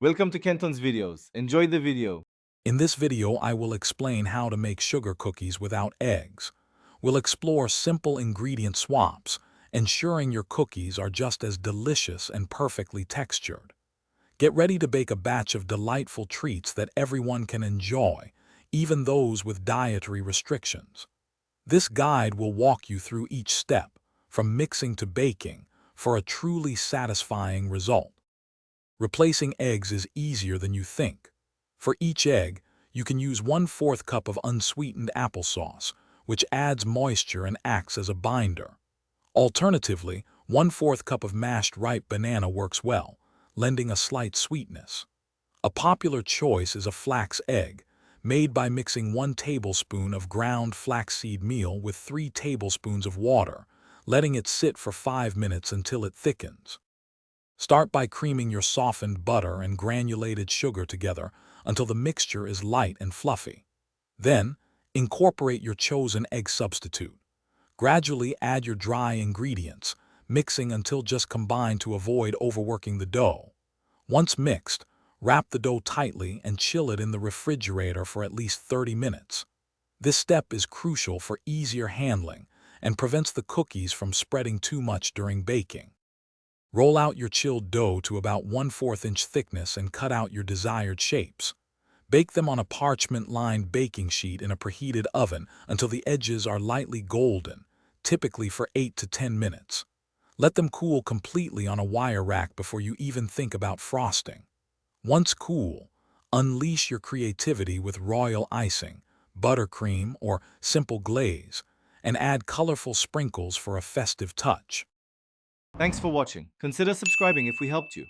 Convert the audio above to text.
Welcome to Kenton's videos. Enjoy the video. In this video, I will explain how to make sugar cookies without eggs. We'll explore simple ingredient swaps, ensuring your cookies are just as delicious and perfectly textured. Get ready to bake a batch of delightful treats that everyone can enjoy, even those with dietary restrictions. This guide will walk you through each step, from mixing to baking, for a truly satisfying result. Replacing eggs is easier than you think. For each egg, you can use 1/4 cup of unsweetened applesauce, which adds moisture and acts as a binder. Alternatively, 1/4 cup of mashed ripe banana works well, lending a slight sweetness. A popular choice is a flax egg, made by mixing 1 tablespoon of ground flaxseed meal with 3 tablespoons of water, letting it sit for 5 minutes until it thickens. Start by creaming your softened butter and granulated sugar together until the mixture is light and fluffy. Then, incorporate your chosen egg substitute. Gradually add your dry ingredients, mixing until just combined to avoid overworking the dough. Once mixed, wrap the dough tightly and chill it in the refrigerator for at least 30 minutes. This step is crucial for easier handling and prevents the cookies from spreading too much during baking. Roll out your chilled dough to about 1/4 inch thickness and cut out your desired shapes. Bake them on a parchment-lined baking sheet in a preheated oven until the edges are lightly golden, typically for 8 to 10 minutes. Let them cool completely on a wire rack before you even think about frosting. Once cool, unleash your creativity with royal icing, buttercream, or simple glaze, and add colorful sprinkles for a festive touch. Thanks for watching. Consider subscribing if we helped you.